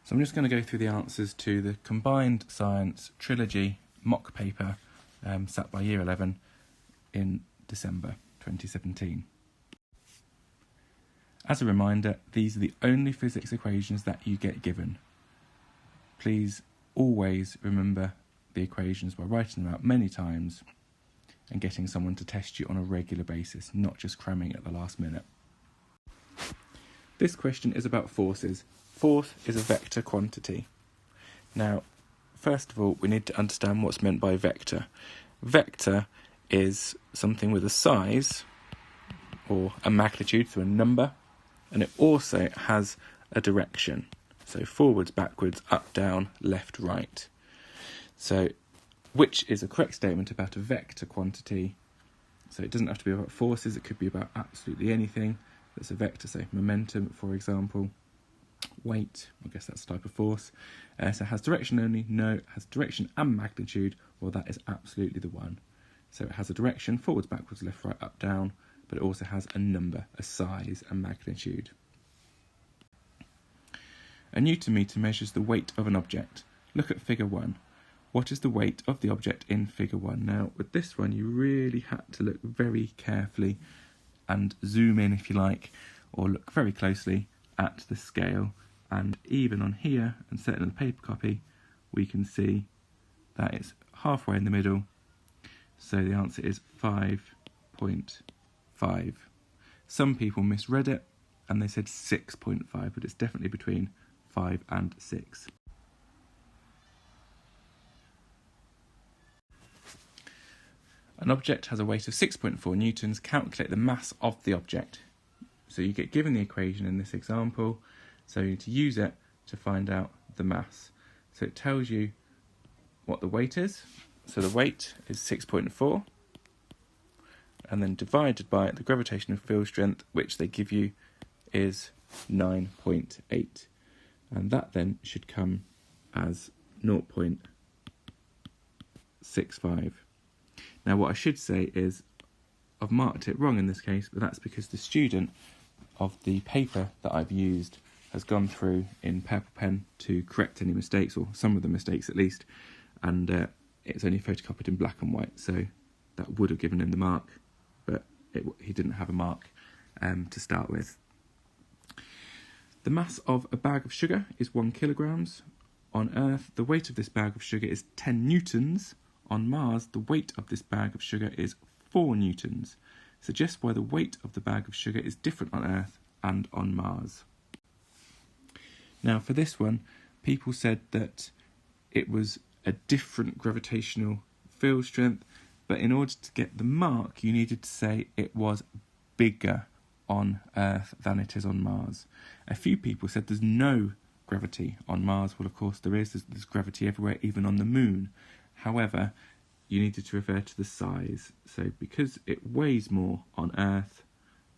So I'm just going to go through the answers to the Combined Science Trilogy mock paper sat by Year 11 in December 2017. As a reminder, these are the only physics equations that you get given. Please always remember the equations by writing them out many times and getting someone to test you on a regular basis, not just cramming at the last minute. This question is about forces. Force is a vector quantity. Now, first of all, we need to understand what's meant by vector. Vector is something with a size or a magnitude, so a number, and it also has a direction. So forwards, backwards, up, down, left, right. So which is a correct statement about a vector quantity. So it doesn't have to be about forces, it could be about absolutely anything that's a vector, so momentum, for example. Weight, I guess that's a type of force. So it has direction only, no, it has direction and magnitude, well that is absolutely the one. So it has a direction, forwards, backwards, left, right, up, down, but it also has a number, a size and magnitude. A Newton meter measures the weight of an object. Look at figure 1. What is the weight of the object in figure 1? Now, with this one, you really had to look very carefully and zoom in, if you like, or look very closely at the scale. And even on here, and certainly in the paper copy, we can see that it's halfway in the middle. So the answer is 5.5. Some people misread it, and they said 6.5, but it's definitely between 5 and 6. An object has a weight of 6.4 newtons. Calculate the mass of the object. So you get given the equation in this example, so you need to use it to find out the mass. So it tells you what the weight is. So the weight is 6.4, and then divided by the gravitational field strength, which they give you, is 9.8. And that then should come as 0.65. Now what I should say is I've marked it wrong in this case, but that's because the student of the paper that I've used has gone through in purple pen to correct any mistakes, or some of the mistakes at least, and it's only photocopied in black and white, so that would have given him the mark, but he didn't have a mark to start with. The mass of a bag of sugar is 1 kilograms. On Earth, the weight of this bag of sugar is 10 newtons. On Mars, the weight of this bag of sugar is 4 newtons. Suggest why the weight of the bag of sugar is different on Earth and on Mars. Now for this one, people said that it was a different gravitational field strength, but in order to get the mark, you needed to say it was bigger on Earth than it is on Mars. A few people said there's no gravity on Mars. Well, of course there is. There's gravity everywhere, even on the moon. However, you needed to refer to the size. So because it weighs more on Earth,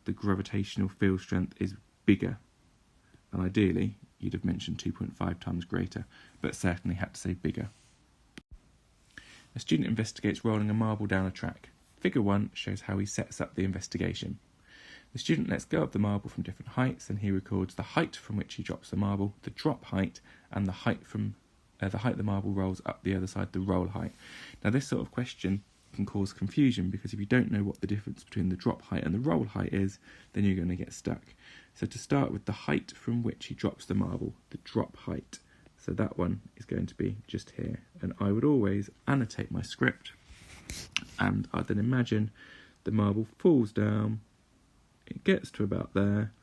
the gravitational field strength is bigger. And ideally, you'd have mentioned 2.5 times greater, but certainly had to say bigger. A student investigates rolling a marble down a track. Figure 1 shows how he sets up the investigation. The student lets go of the marble from different heights, and he records the height from which he drops the marble, the drop height, and the height the marble rolls up the other side, the roll height. Now this sort of question can cause confusion, because if you don't know what the difference between the drop height and the roll height is, then you're going to get stuck. So to start with, the height from which he drops the marble, the drop height. So that one is going to be just here. And I would always annotate my script, and I'd then imagine the marble falls down, it gets to about there,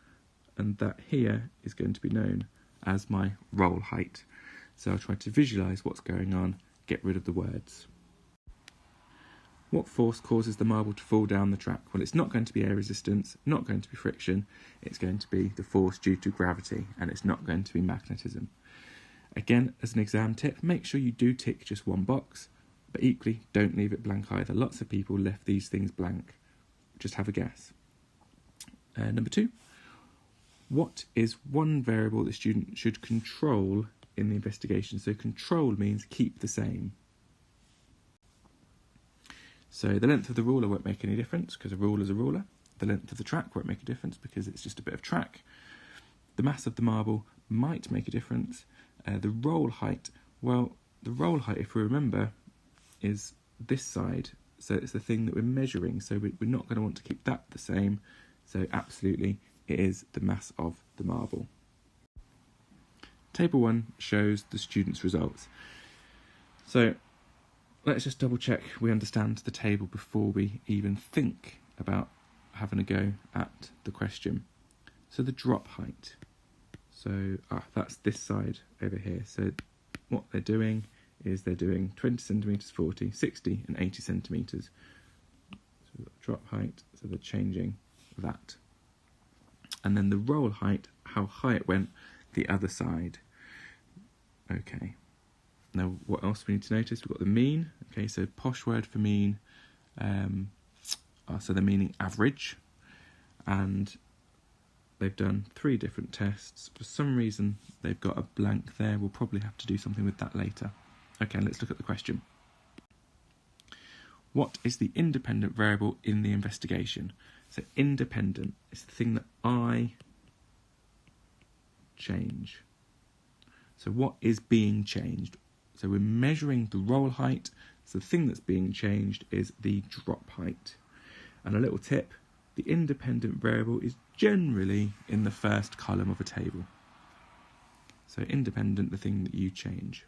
and that here is going to be known as my roll height. So I'll try to visualise what's going on, get rid of the words. What force causes the marble to fall down the track? Well, it's not going to be air resistance, not going to be friction, it's going to be the force due to gravity, and it's not going to be magnetism. Again, as an exam tip, make sure you do tick just one box, but equally don't leave it blank either. Lots of people left these things blank. Just have a guess. Number 2, what is one variable the student should control in the investigation? So control means keep the same. So the length of the ruler won't make any difference, because a ruler is a ruler. The length of the track won't make a difference, because it's just a bit of track. The mass of the marble might make a difference. The roll height, well, the roll height, if we remember, is this side, so it's the thing that we're measuring, so we're not going to want to keep that the same, so absolutely it is the mass of the marble. Table 1 shows the students' results. So let's just double check we understand the table before we even think about having a go at the question. So the drop height, so that's this side over here. So what they're doing is they're doing 20 centimetres, 40, 60 and 80 centimetres. So we've got drop height, so they're changing that. And then the roll height, how high it went the other side. Okay, now what else we need to notice? We've got the mean. Okay, so posh word for mean, so they're meaning average, and they've done 3 different tests. For some reason they've got a blank there. We'll probably have to do something with that later. Okay, let's look at the question. What is the independent variable in the investigation? So independent is the thing that I change. So what is being changed? So we're measuring the roll height, so the thing that's being changed is the drop height. And a little tip, the independent variable is generally in the first column of a table. So independent, the thing that you change.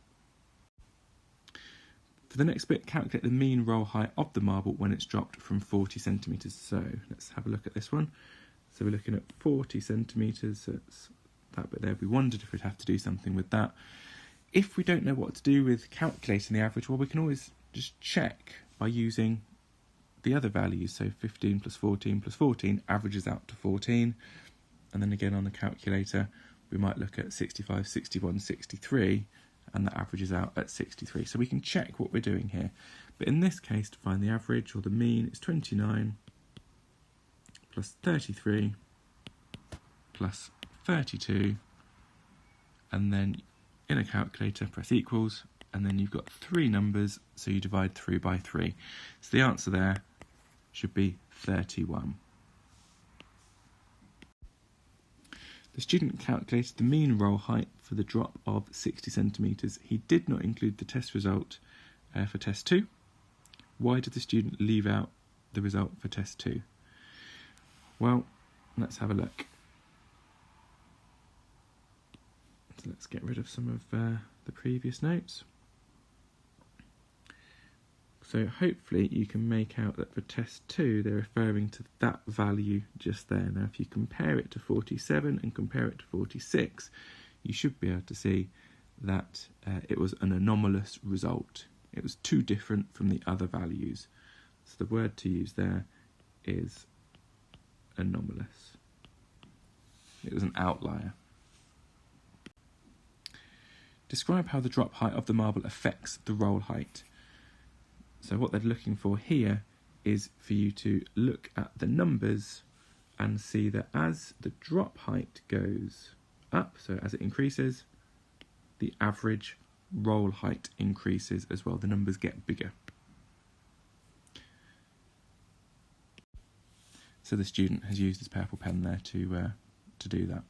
For the next bit, calculate the mean roll height of the marble when it's dropped from 40 centimetres. So let's have a look at this one. So we're looking at 40 centimetres, so it's that bit there. We wondered if we'd have to do something with that. If we don't know what to do with calculating the average, well, we can always just check by using the other values. So 15 plus 14 averages out to 14. And then again on the calculator, we might look at 65, 61, 63, and that averages out at 63. So we can check what we're doing here. But in this case, to find the average or the mean, it's 29 plus 33 plus 32, and then in a calculator press equals, and then you've got 3 numbers, so you divide through by 3. So the answer there should be 31. The student calculated the mean roll height for the drop of 60 centimetres. He did not include the test result for test 2. Why did the student leave out the result for test 2? Well, let's have a look. So let's get rid of some of the previous notes. So hopefully you can make out that for test 2 they're referring to that value just there. Now if you compare it to 47 and compare it to 46, you should be able to see that it was an anomalous result. It was too different from the other values. So the word to use there is anomalous. It was an outlier. Describe how the drop height of the marble affects the roll height. So what they're looking for here is for you to look at the numbers and see that as the drop height goes up, so as it increases, the average roll height increases as well. The numbers get bigger. So the student has used his purple pen there to do that.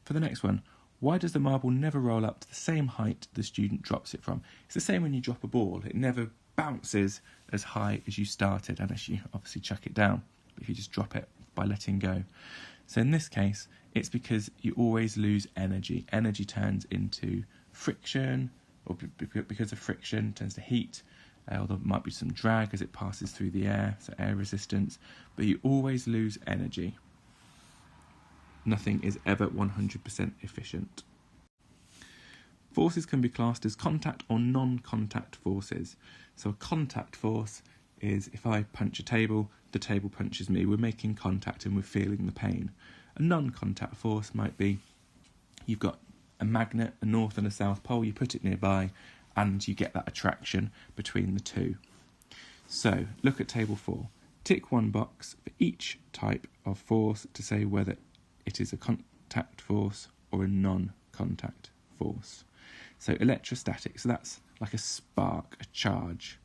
For the next one, why does the marble never roll up to the same height the student drops it from? It's the same when you drop a ball. It never bounces as high as you started, unless you obviously chuck it down, if you just drop it by letting go. So in this case, it's because you always lose energy. Energy turns into friction, or because of friction turns to heat, or there might be some drag as it passes through the air, so air resistance, but you always lose energy. Nothing is ever 100% efficient. Forces can be classed as contact or non-contact forces. So a contact force is if I punch a table, the table punches me. We're making contact and we're feeling the pain. A non-contact force might be you've got a magnet, a north and a south pole, you put it nearby and you get that attraction between the two. So look at table 4. Tick one box for each type of force to say whether it is a contact force or a non-contact force. So electrostatic, so that's like a spark, a charge.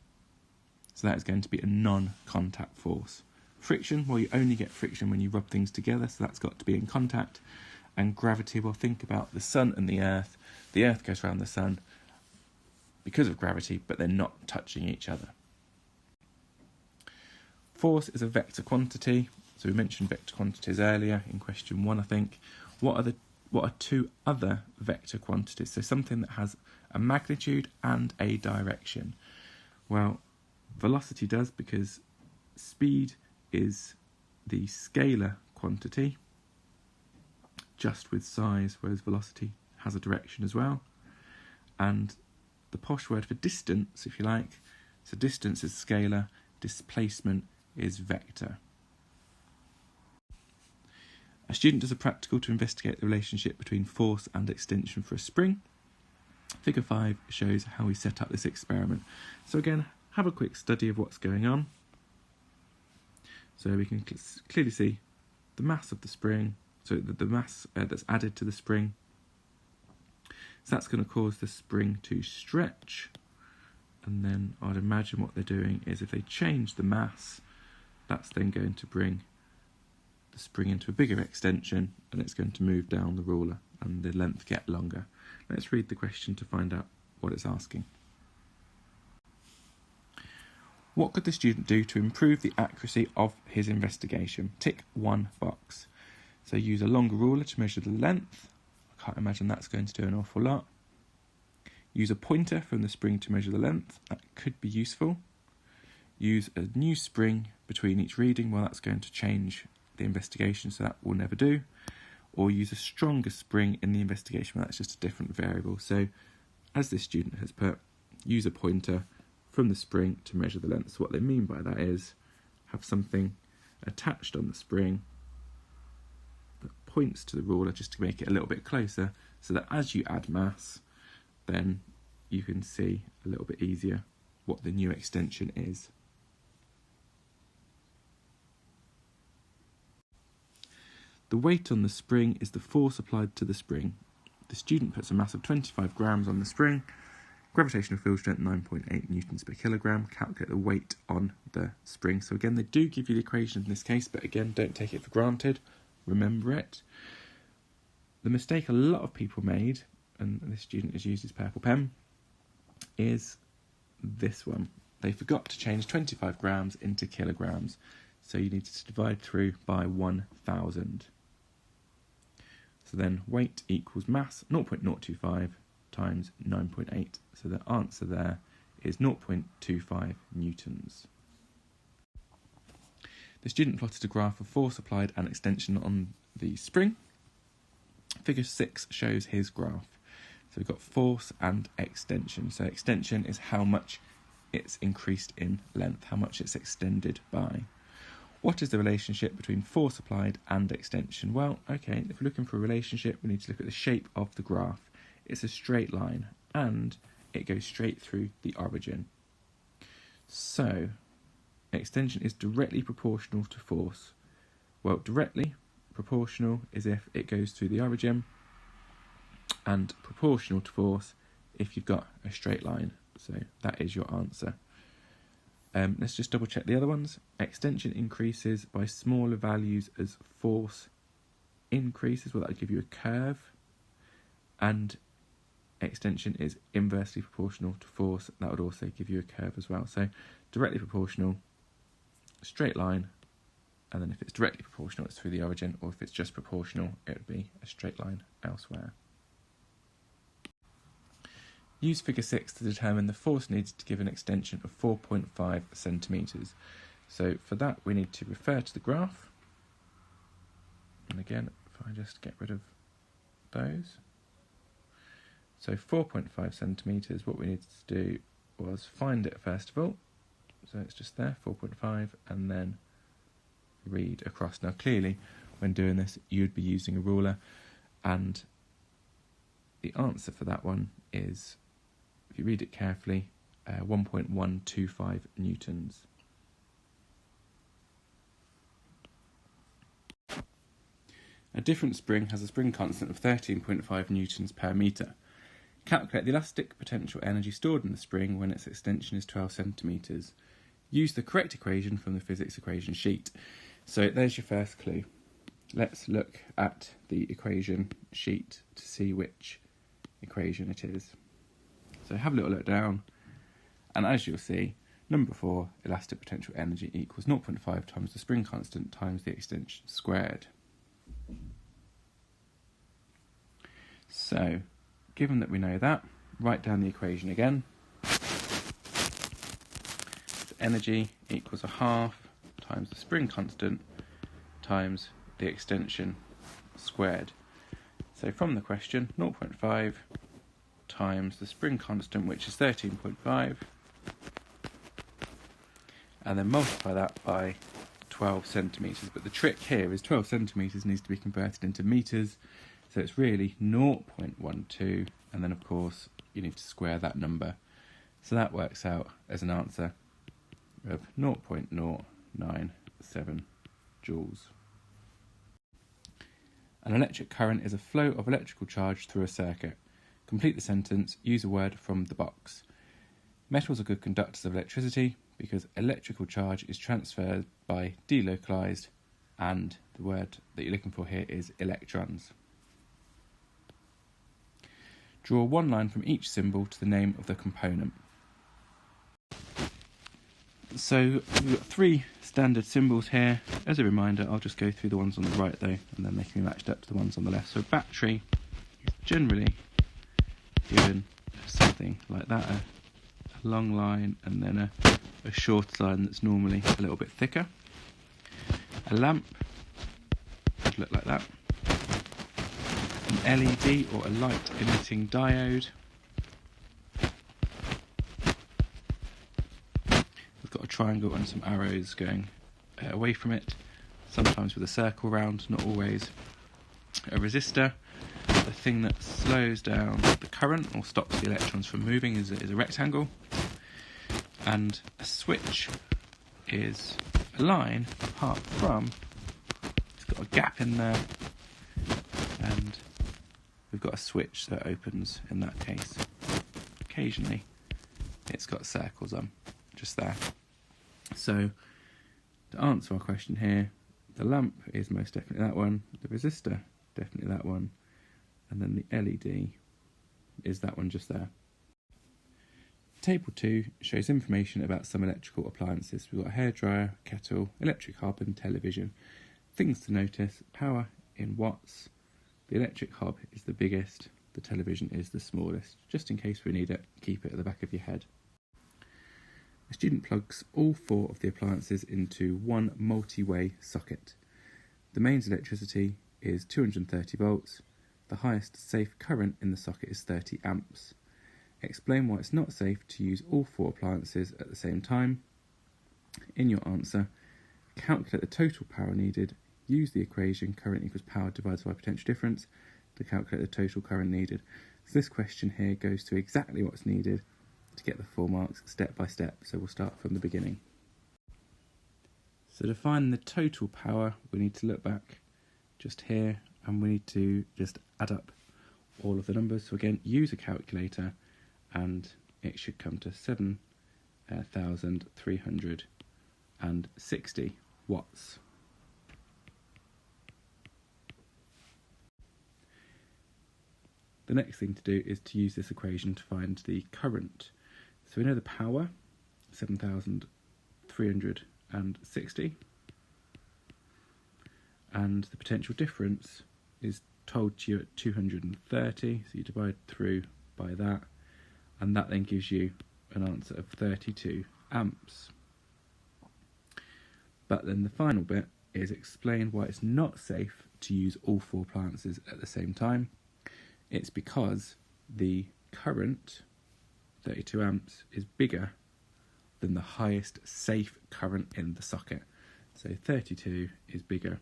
So that is going to be a non-contact force. Friction, well, you only get friction when you rub things together, so that's got to be in contact. And gravity, well, think about the sun and the earth. The earth goes around the sun because of gravity, but they're not touching each other. Force is a vector quantity. So we mentioned vector quantities earlier in question 1, I think. What are two other vector quantities? So something that has a magnitude and a direction. Well, velocity does, because speed is the scalar quantity, just with size, whereas velocity has a direction as well. And the posh word for distance, if you like, so distance is scalar, displacement is vector. A student does a practical to investigate the relationship between force and extension for a spring. Figure 5 shows how we set up this experiment. So again, have a quick study of what's going on. So we can clearly see the mass of the spring, so the mass that's added to the spring. So that's going to cause the spring to stretch. And then I'd imagine what they're doing is, if they change the mass, that's then going to bring the spring into a bigger extension, and it's going to move down the ruler and the length get longer. Let's read the question to find out what it's asking. What could the student do to improve the accuracy of his investigation? Tick one box. So use a longer ruler to measure the length. I can't imagine that's going to do an awful lot. Use a pointer from the spring to measure the length. That could be useful. Use a new spring between each reading. Well, that's going to change the investigation, so that will never do. Or use a stronger spring in the investigation. Well, that's just a different variable. So, as this student has put, use a pointer from the spring to measure the length. So what they mean by that is have something attached on the spring that points to the ruler just to make it a little bit closer, so that as you add mass, then you can see a little bit easier what the new extension is. The weight on the spring is the force applied to the spring. The student puts a mass of 25 grams on the spring. Gravitational field strength 9.8 newtons per kilogram. Calculate the weight on the spring. So again, they do give you the equation in this case, but again, don't take it for granted. Remember it. The mistake a lot of people made, and this student has used his purple pen, is this one. They forgot to change 25 grams into kilograms. So you need to divide through by 1,000. So then weight equals mass, 0.025 times 9.8. So the answer there is 0.25 newtons. The student plotted a graph of force applied and extension on the spring. Figure 6 shows his graph. So we've got force and extension. So extension is how much it's increased in length, how much it's extended by. What is the relationship between force applied and extension? Well, okay, if we're looking for a relationship, we need to look at the shape of the graph. It's a straight line, and it goes straight through the origin. So, extension is directly proportional to force. Well, directly proportional is if it goes through the origin, and proportional to force if you've got a straight line. So that is your answer. Let's just double check the other ones. Extension increases by smaller values as force increases. Well, that would give you a curve. And extension is inversely proportional to force. That would also give you a curve as well. So directly proportional, straight line. And then if it's directly proportional, it's through the origin. Or if it's just proportional, it would be a straight line elsewhere. Use figure 6 to determine the force needed to give an extension of 4.5 centimetres. So for that, we need to refer to the graph. And again, if I just get rid of those. So 4.5 centimetres, what we needed to do was find it first of all. So it's just there, 4.5, and then read across. Now clearly, when doing this, you'd be using a ruler, and the answer for that one is, if you read it carefully, 1.125 newtons. A different spring has a spring constant of 13.5 newtons per metre. Calculate the elastic potential energy stored in the spring when its extension is 12 centimetres. Use the correct equation from the physics equation sheet. So there's your first clue. let's look at the equation sheet to see which equation it is. So have a little look down, and as you'll see, number 4, elastic potential energy equals 0.5 times the spring constant times the extension squared. So, given that we know that, write down the equation again. So energy equals 1/2 times the spring constant times the extension squared. So from the question, 0.5 times the spring constant, which is 13.5, and then multiply that by 12 centimetres. But the trick here is 12 centimetres needs to be converted into metres, so it's really 0.12, and then of course you need to square that number. So that works out as an answer of 0.097 joules. An electric current is a flow of electrical charge through a circuit. Complete the sentence, use a word from the box. Metals are good conductors of electricity because electrical charge is transferred by delocalised, and the word that you're looking for here is electrons. Draw one line from each symbol to the name of the component. So we've got 3 standard symbols here. As a reminder, I'll just go through the ones on the right though, and then they can be matched up to the ones on the left. So battery is generally given something like that, a long line and then a short line that's normally a little bit thicker. A lamp would look like that. An LED or a light emitting diode. We've got a triangle and some arrows going away from it, sometimes with a circle round, not always. A resistor, the thing that slows down the current or stops the electrons from moving, is a rectangle. And a switch is a line apart from, it's got a gap in there, and we've got a switch that opens in that case. Occasionally it's got circles on, just there. So to answer our question here, the lamp is most definitely that one, the resistor definitely that one, and then the LED is that one just there. Table 2 shows information about some electrical appliances. We've got a hairdryer, kettle, electric hob and television. Things to notice: power in watts, the electric hob is the biggest, the television is the smallest. Just in case we need it, keep it at the back of your head. A student plugs all 4 of the appliances into one multi-way socket. The mains electricity is 230 volts. The highest safe current in the socket is 30 amps. Explain why it's not safe to use all 4 appliances at the same time. In your answer, calculate the total power needed. Use the equation current equals power divided by potential difference to calculate the total current needed. So this question here goes to exactly what's needed to get the 4 marks step by step. So we'll start from the beginning. So to find the total power, we need to look back just here, and we need to just add up all of the numbers. So again, use a calculator, and it should come to 7,360 watts. The next thing to do is to use this equation to find the current. So we know the power, 7,360, and the potential difference is told to you at 230, so you divide through by that, and that then gives you an answer of 32 amps. But then the final bit is explain why it's not safe to use all 4 appliances at the same time. It's because the current, 32 amps, is bigger than the highest safe current in the socket. So 32 is bigger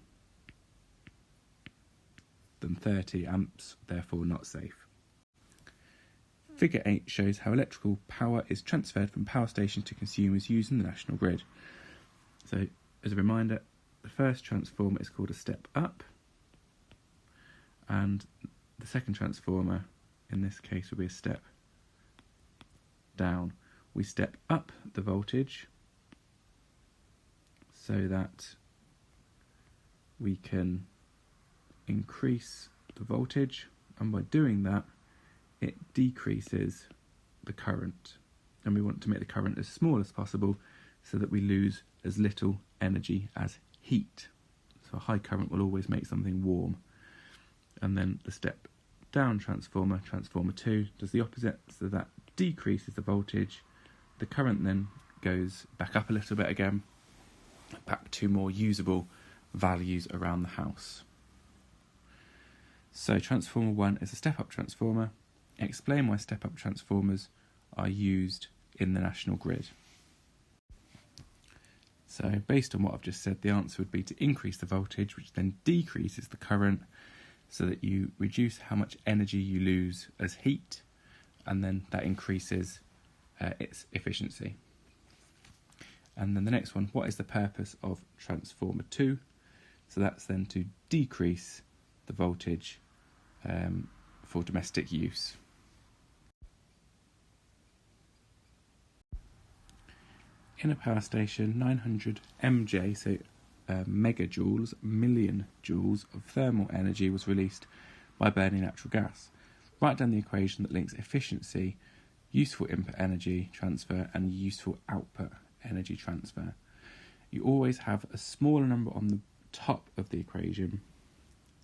than 30 amps, therefore not safe. Figure 8 shows how electrical power is transferred from power station to consumers using the national grid. So, as a reminder, the first transformer is called a step up, and the second transformer, in this case, will be a step down. We step up the voltage so that we can increase the voltage, and by doing that it decreases the current, and we want to make the current as small as possible so that we lose as little energy as heat. So a high current will always make something warm. And then the step down transformer, transformer 2, does the opposite, so that decreases the voltage. The current then goes back up a little bit again, back to more usable values around the house. So transformer 1 is a step-up transformer. Explain why step-up transformers are used in the national grid. So based on what I've just said, the answer would be to increase the voltage, which then decreases the current, so that you reduce how much energy you lose as heat, and then that increases its efficiency. And then the next one, what is the purpose of transformer 2? So that's then to decrease the voltage for domestic use. In a power station, 900 MJ, so megajoules, million joules of thermal energy was released by burning natural gas. Write down the equation that links efficiency, useful input energy transfer, and useful output energy transfer. You always have a smaller number on the top of the equation,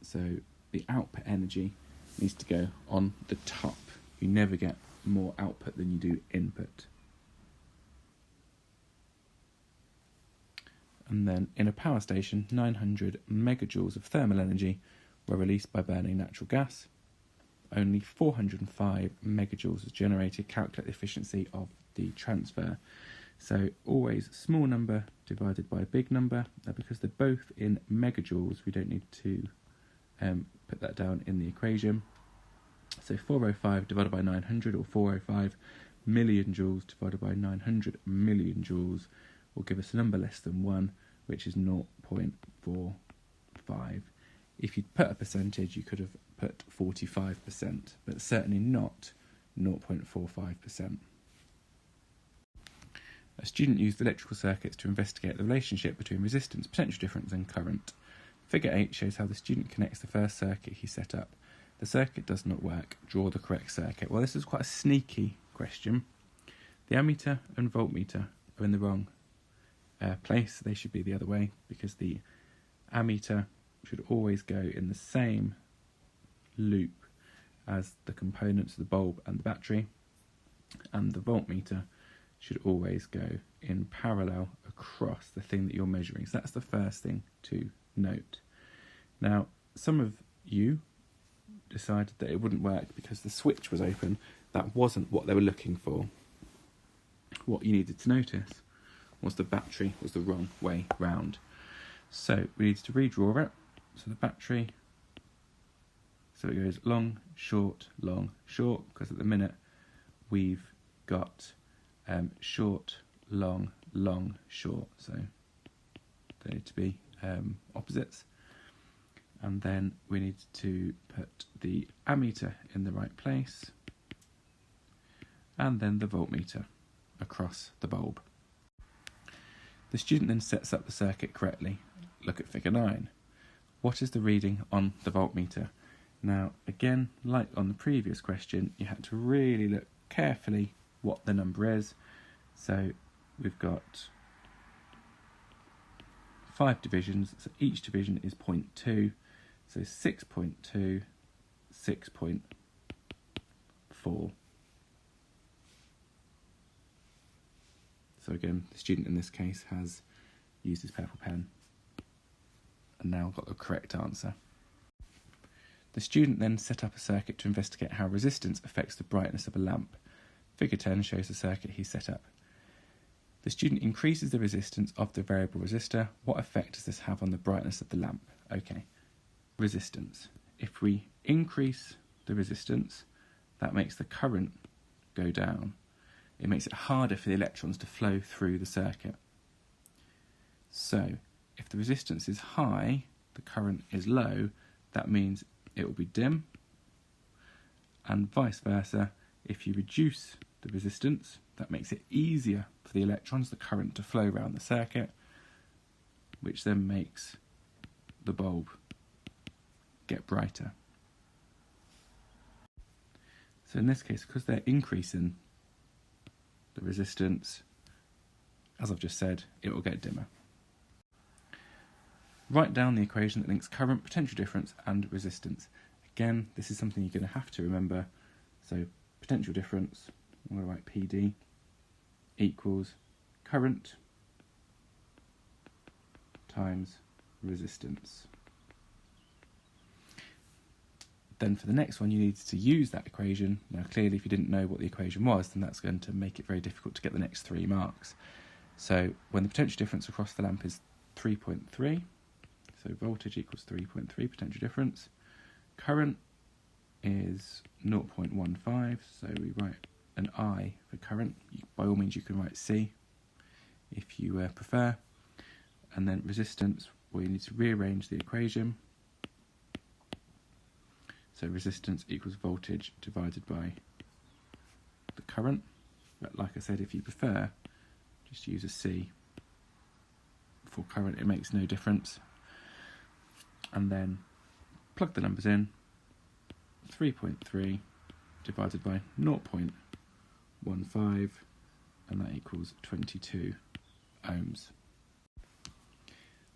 so the output energy needs to go on the top. You never get more output than you do input. And then in a power station, 900 megajoules of thermal energy were released by burning natural gas. Only 405 megajoules was generated. Calculate the efficiency of the transfer. So always small number divided by a big number. Now because they're both in megajoules, we don't need to put that down in the equation. So 405 divided by 900, or 405 million joules divided by 900 million joules, will give us a number less than 1, which is 0.45. If you'd put a percentage, you could have put 45%, but certainly not 0.45%. A student used electrical circuits to investigate the relationship between resistance, potential difference and current. Figure 8 shows how the student connects the first circuit he set up. The circuit does not work. Draw the correct circuit. Well, this is quite a sneaky question. The ammeter and voltmeter are in the wrong place. They should be the other way, because the ammeter should always go in the same loop as the components of the bulb and the battery, and the voltmeter should always go in parallel across the thing that you're measuring. So that's the first thing to note. Now, some of you decided that it wouldn't work because the switch was open. That wasn't what they were looking for. What you needed to notice was the battery was the wrong way round. So we needed to redraw it. So the battery, so it goes long, short, because at the minute we've got short, long, long, short. So they need to be opposites. And then we need to put the ammeter in the right place, and then the voltmeter across the bulb. The student then sets up the circuit correctly. Look at figure 9. What is the reading on the voltmeter? Now, again, like on the previous question, you had to really look carefully what the number is. So we've got 5 divisions, so each division is 0.2, so 6.2, 6.4. So again, the student in this case has used his purple pen and now got the correct answer. The student then set up a circuit to investigate how resistance affects the brightness of a lamp. Figure 10 shows the circuit he set up. The student increases the resistance of the variable resistor. What effect does this have on the brightness of the lamp? Okay, resistance. If we increase the resistance, that makes the current go down. It makes it harder for the electrons to flow through the circuit. So, if the resistance is high, the current is low, that means it will be dim, and vice versa. If you reduce the resistance, that makes it easier for the electrons, the current, to flow around the circuit, which then makes the bulb get brighter. So in this case, because they're increasing the resistance, as I've just said, it will get dimmer. Write down the equation that links current, potential difference and resistance. Again, this is something you're going to have to remember. So potential difference, I'm going to write PD, equals current times resistance. Then for the next one, you need to use that equation. Now clearly if you didn't know what the equation was, then that's going to make it very difficult to get the next 3 marks. So when the potential difference across the lamp is 3.3, so voltage equals 3.3 potential difference, current is 0.15, so we write an I for current. By all means you can write C if you prefer. And then resistance, well, you need to rearrange the equation. So resistance equals voltage divided by the current. But like I said, if you prefer, just use a C for current, it makes no difference. And then plug the numbers in, 3.3 divided by 0.15, and that equals 22 ohms.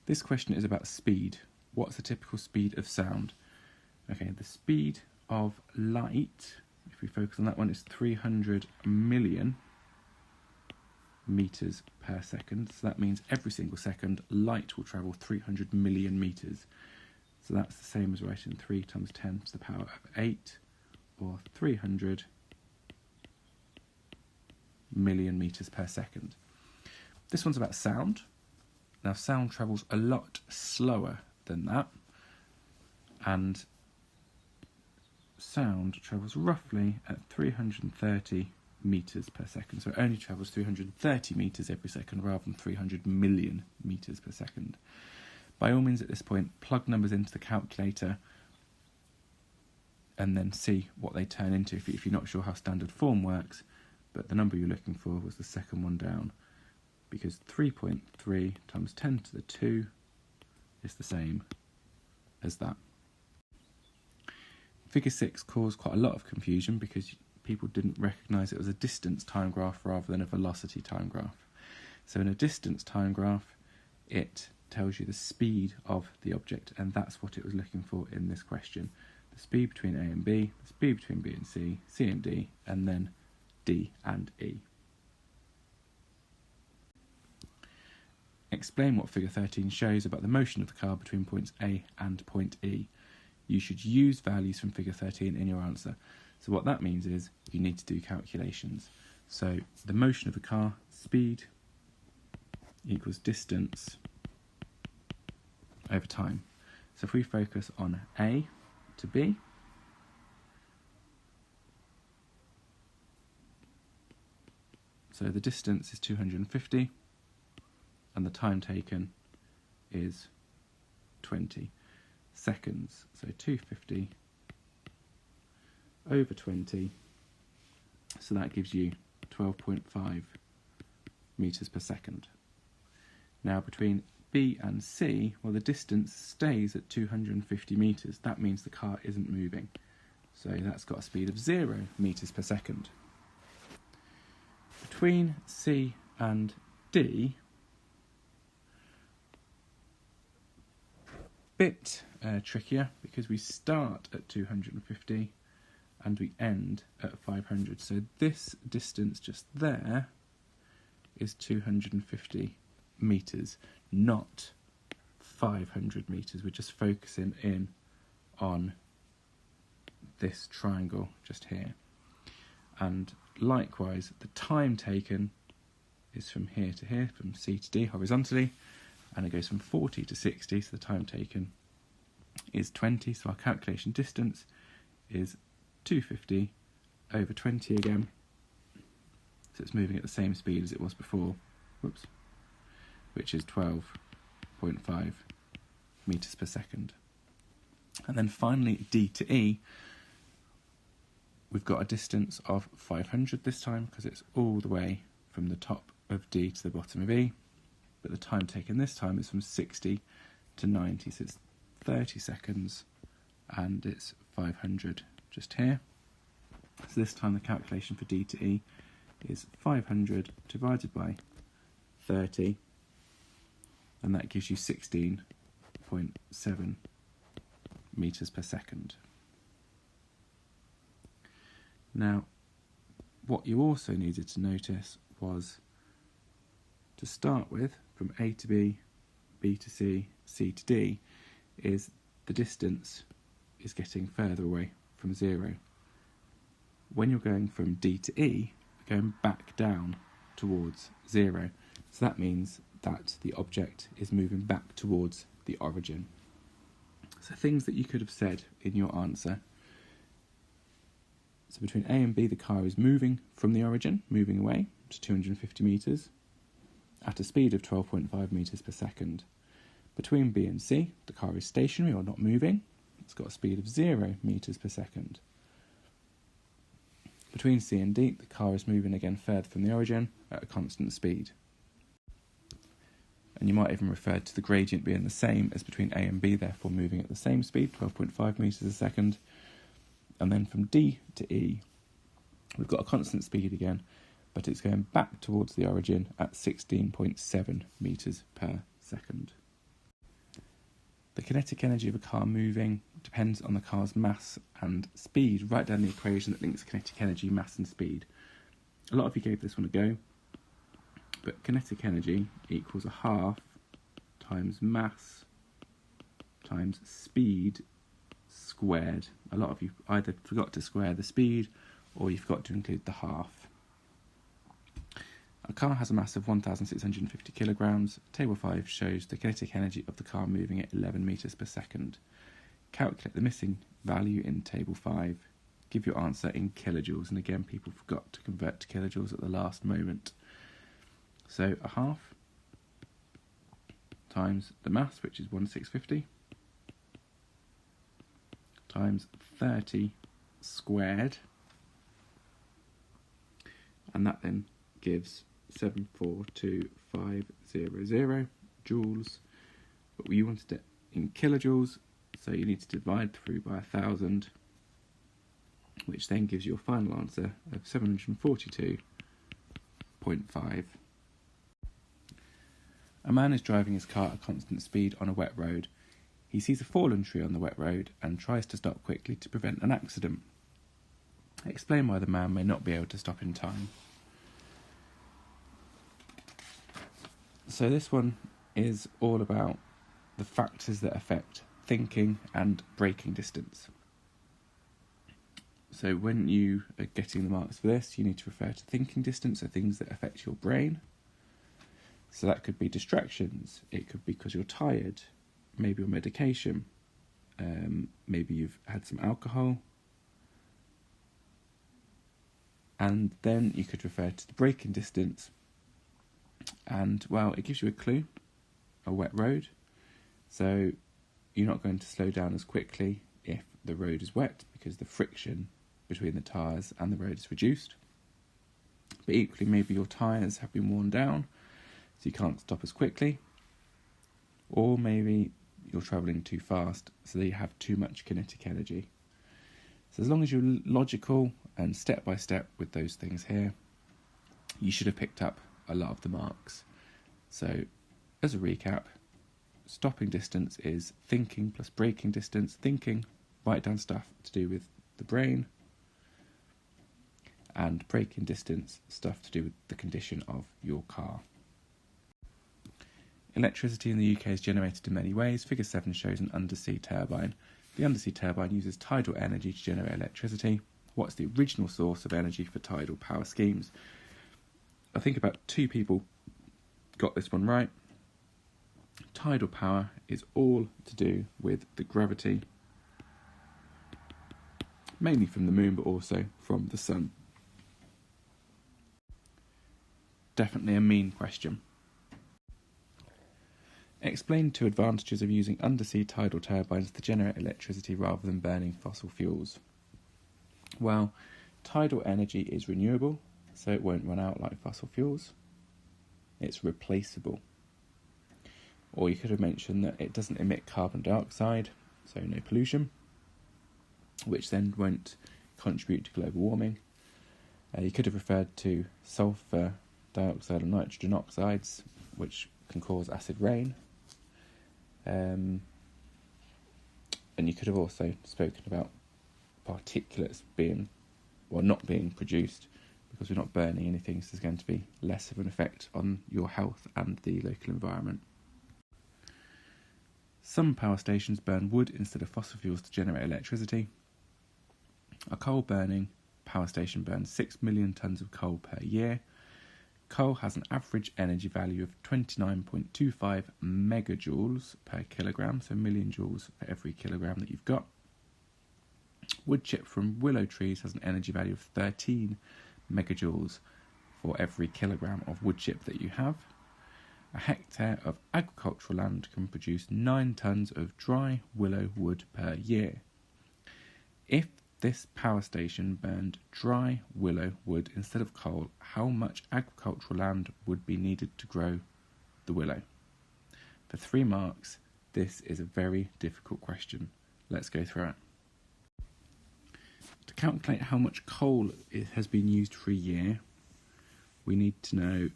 This question is about speed. What's the typical speed of sound? Okay, the speed of light, if we focus on that one, is 300 million meters per second. So that means every single second, light will travel 300 million meters. So that's the same as writing 3 times 10 to the power of 8, or 300 million meters per second. This one's about sound. Now sound travels a lot slower than that, and sound travels roughly at 330 meters per second. So it only travels 330 meters every second rather than 300 million meters per second. By all means at this point, plug numbers into the calculator and then see what they turn into if you're not sure how standard form works, but the number you're looking for was the second one down, because 3.3 times 10 to the 2 is the same as that. Figure 6 caused quite a lot of confusion because people didn't recognise it was a distance time graph rather than a velocity time graph. So in a distance time graph, it tells you the speed of the object, and that's what it was looking for in this question. The speed between A and B, the speed between B and C, C and D, and then D and E. Explain what figure 13 shows about the motion of the car between points A and point E. You should use values from figure 13 in your answer. So what that means is you need to do calculations. So the motion of the car, speed equals distance over time. So if we focus on A to B, so the distance is 250 and the time taken is 20 seconds. So 250 over 20, so that gives you 12.5 meters per second. Now between B and C, well, the distance stays at 250 meters. That means the car isn't moving. So that's got a speed of 0 meters per second. Between C and D, bit trickier because we start at 250 and we end at 500. So this distance just there is 250 meters, not 500 meters. We're just focusing in on this triangle just here. And likewise, the time taken is from here to here, from C to D horizontally, and it goes from 40 to 60, so the time taken is 20, so our calculation distance is 250 over 20 again, so it's moving at the same speed as it was before, whoops, which is 12.5 meters per second. And then finally, D to E, we've got a distance of 500 this time because it's all the way from the top of D to the bottom of E, but the time taken this time is from 60 to 90, so it's 30 seconds and it's 500 just here. So this time the calculation for D to E is 500 divided by 30, and that gives you 16.7 metres per second. Now, what you also needed to notice was, to start with, from A to B, B to C, C to D, is the distance is getting further away from zero. When you're going from D to E, you're going back down towards zero. So that means that the object is moving back towards the origin. So things that you could have said in your answer. So between A and B, the car is moving from the origin, moving away to 250 metres at a speed of 12.5 metres per second. Between B and C, the car is stationary or not moving. It's got a speed of 0 metres per second. Between C and D, the car is moving again further from the origin at a constant speed. And you might even refer to the gradient being the same as between A and B, therefore moving at the same speed, 12.5 metres a second. And then from D to E, we've got a constant speed again, but it's going back towards the origin at 16.7 metres per second. The kinetic energy of a car moving depends on the car's mass and speed. Write down the equation that links kinetic energy, mass and speed. A lot of you gave this one a go, but kinetic energy equals a half times mass times speed squared. A lot of you either forgot to square the speed or you forgot to include the half. A car has a mass of 1,650 kilograms. Table 5 shows the kinetic energy of the car moving at 11 metres per second. Calculate the missing value in Table 5. Give your answer in kilojoules, and again people forgot to convert to kilojoules at the last moment. So a half times the mass, which is 1,650, times 30 squared, and that then gives 742,500 joules, but we wanted it in kilojoules, so you need to divide through by 1,000, which then gives you a final answer of 742.5. A man is driving his car at constant speed on a wet road. He sees a fallen tree on the wet road and tries to stop quickly to prevent an accident. Explain why the man may not be able to stop in time. So this one is all about the factors that affect thinking and braking distance. So when you are getting the marks for this, you need to refer to thinking distance, so things that affect your brain. So that could be distractions, it could be because you're tired, maybe on medication, maybe you've had some alcohol. And then you could refer to the braking distance. And, well, it gives you a clue, a wet road. So you're not going to slow down as quickly if the road is wet, because the friction between the tyres and the road is reduced. But equally, maybe your tyres have been worn down, so you can't stop as quickly. Or maybe you're travelling too fast, so that you have too much kinetic energy. So as long as you're logical and step by step with those things here, you should have picked up a lot of the marks. So as a recap, stopping distance is thinking plus braking distance. Thinking, write down stuff to do with the brain, and braking distance, stuff to do with the condition of your car. Electricity in the UK is generated in many ways. Figure 7 shows an undersea turbine. The undersea turbine uses tidal energy to generate electricity. What's the original source of energy for tidal power schemes? I think about 2 people got this one right. Tidal power is all to do with the gravity, mainly from the moon, but also from the sun. Definitely a mean question. Explain 2 advantages of using undersea tidal turbines to generate electricity rather than burning fossil fuels. Well, tidal energy is renewable, so it won't run out like fossil fuels. It's replaceable. Or you could have mentioned that it doesn't emit carbon dioxide, so no pollution. which then won't contribute to global warming. You could have referred to sulphur dioxide or nitrogen oxides, which can cause acid rain. And you could have also spoken about particulates not being produced because we're not burning anything, so there's going to be less of an effect on your health and the local environment. Some power stations burn wood instead of fossil fuels to generate electricity. A coal-burning power station burns 6 million tonnes of coal per year. Coal has an average energy value of 29.25 megajoules per kilogram, so million joules for every kilogram that you've got. Wood chip from willow trees has an energy value of 13 megajoules for every kilogram of wood chip that you have. A hectare of agricultural land can produce 9 tonnes of dry willow wood per year. If this power station burned dry willow wood instead of coal, how much agricultural land would be needed to grow the willow? For 3 marks, this is a very difficult question. Let's go through it. To calculate how much coal has been used for a year, we need to know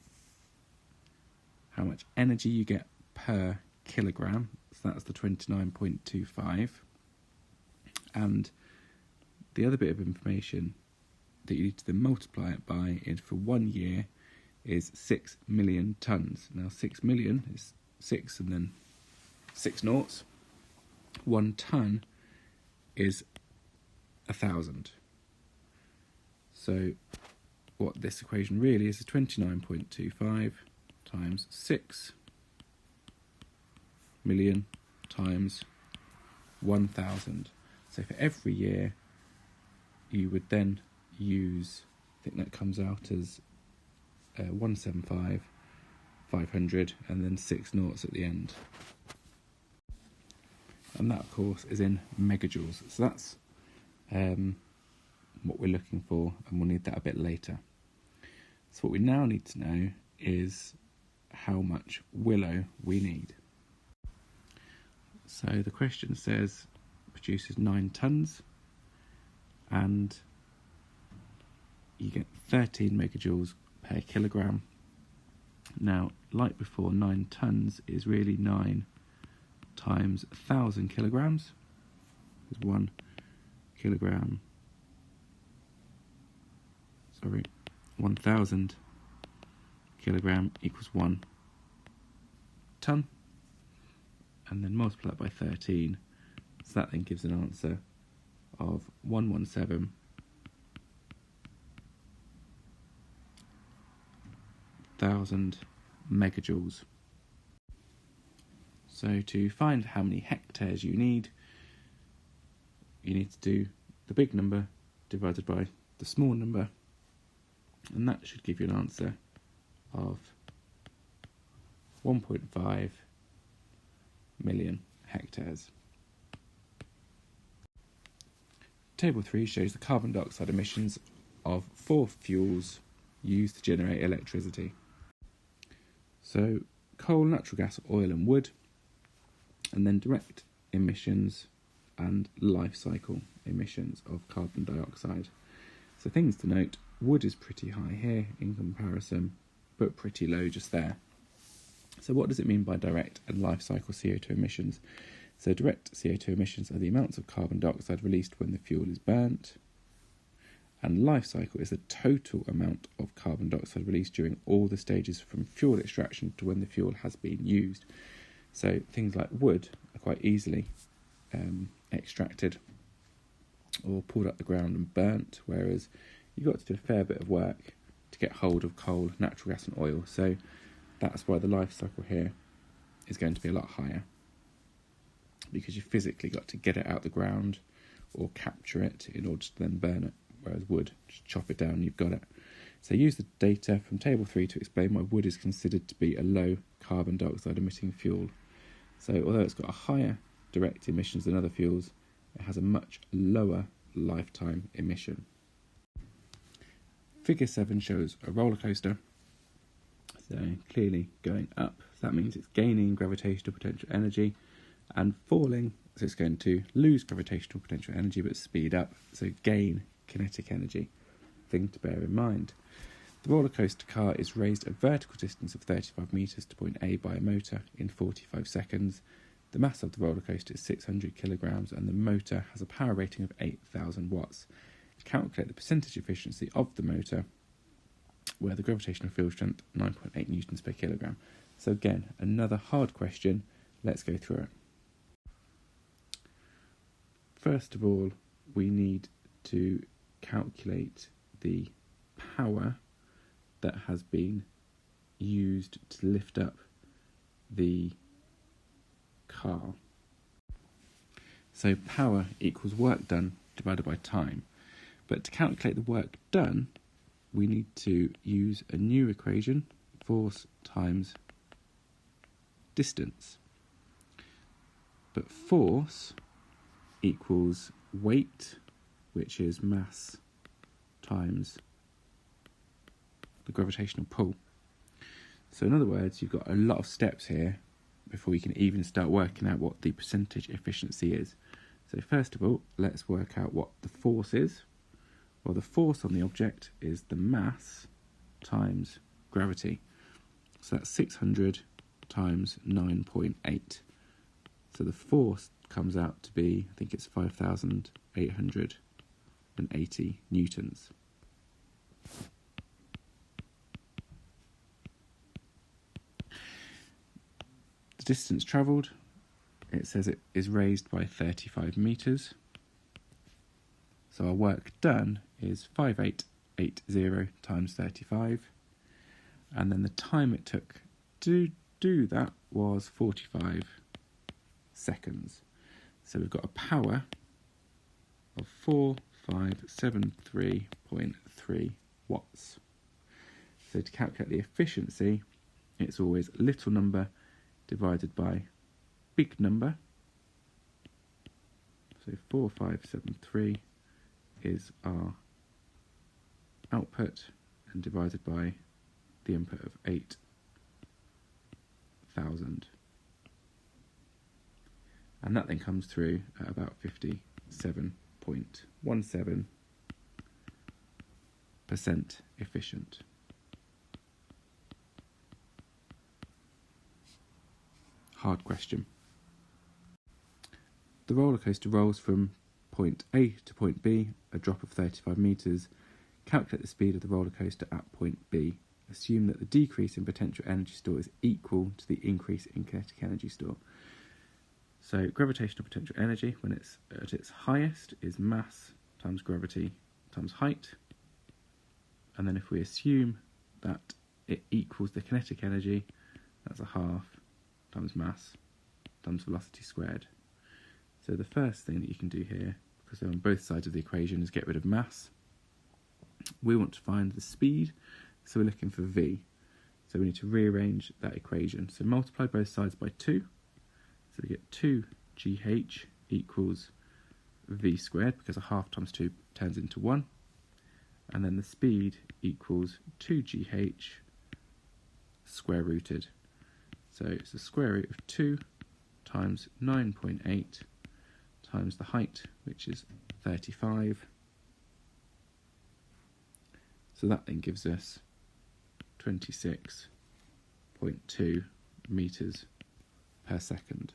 how much energy you get per kilogram, so that's the 29.25, and the other bit of information that you need to then multiply it by is for 1 year is 6 million tonnes. Now 6 million is 6 and then 6 noughts. 1 tonne is 1,000. So what this equation really is 29.25 times 6 million times 1,000. So for every year you would then use, I think that comes out as 175, 500 and then 6 noughts at the end. And that of course is in megajoules. So that's what we're looking for, and we'll need that a bit later. So what we now need to know is how much willow we need. So the question says produces 9 tonnes and you get 13 megajoules per kilogram. Now, like before, 9 tonnes is really 9 times 1,000 kilograms. There's 1 kilogram, 1,000 kilogram equals 1 tonne, and then multiply that by 13, so that then gives an answer of 117,000 megajoules. So to find how many hectares you need to do the big number divided by the small number, and that should give you an answer of 1.5 million hectares. Table 3 shows the carbon dioxide emissions of 4 fuels used to generate electricity. So coal, natural gas, oil and wood, and then direct emissions and life cycle emissions of carbon dioxide. So things to note, wood is pretty high here in comparison, but pretty low just there. So what does it mean by direct and life cycle CO2 emissions? So direct CO2 emissions are the amounts of carbon dioxide released when the fuel is burnt, and life cycle is the total amount of carbon dioxide released during all the stages from fuel extraction to when the fuel has been used. So things like wood are quite easily extracted or pulled up the ground and burnt, whereas you've got to do a fair bit of work to get hold of coal, natural gas and oil. So that's why the life cycle here is going to be a lot higher, because you physically got to get it out the ground or capture it in order to then burn it, whereas wood, just chop it down and you've got it. So use the data from table 3 to explain why wood is considered to be a low carbon dioxide emitting fuel. So although it's got a higher direct emissions than other fuels, it has a much lower lifetime emission. Figure 7 shows a roller coaster, so clearly going up, so that means it's gaining gravitational potential energy, and falling, So it's going to lose gravitational potential energy but speed up, so gain kinetic energy. Thing to bear in mind. The roller coaster car is raised a vertical distance of 35 metres to point A by a motor in 45 seconds. The mass of the roller coaster is 600 kilograms and the motor has a power rating of 8,000 watts. Calculate the percentage efficiency of the motor where the gravitational field strength 9.8 newtons per kilogram. So again, another hard question. Let's go through it. First of all, we need to calculate the power that has been used to lift up the car. So power equals work done divided by time. But to calculate the work done, we need to use a new equation, force times distance. But force equals weight, which is mass times the gravitational pull. So in other words, you've got a lot of steps here before you can even start working out what the percentage efficiency is. So first of all, let's work out what the force is. Well, the force on the object is the mass times gravity. So that's 600 times 9.8. So the force comes out to be, I think it's 5,880 newtons. The distance travelled, it says it is raised by 35 metres. So our work done is 5880 times 35. And then the time it took to do that was 45 seconds. So we've got a power of 4573.3 watts. So to calculate the efficiency, it's always little number divided by big number. So 4573 is our output and divided by the input of 8,000. And that then comes through at about 57.17% efficient. Hard question. The roller coaster rolls from point A to point B, a drop of 35 metres. Calculate the speed of the roller coaster at point B. Assume that the decrease in potential energy store is equal to the increase in kinetic energy store. So gravitational potential energy, when it's at its highest, is mass times gravity times height. And then if we assume that it equals the kinetic energy, that's a half times mass times velocity squared. So the first thing that you can do here, because they're on both sides of the equation, is get rid of mass. We want to find the speed, so we're looking for v. So we need to rearrange that equation. So multiply both sides by 2. So we get 2gh equals v squared, because a half times 2 turns into 1. And then the speed equals 2gh square rooted. So it's the square root of 2 times 9.8 times the height, which is 35. So that then gives us 26.2 metres per second.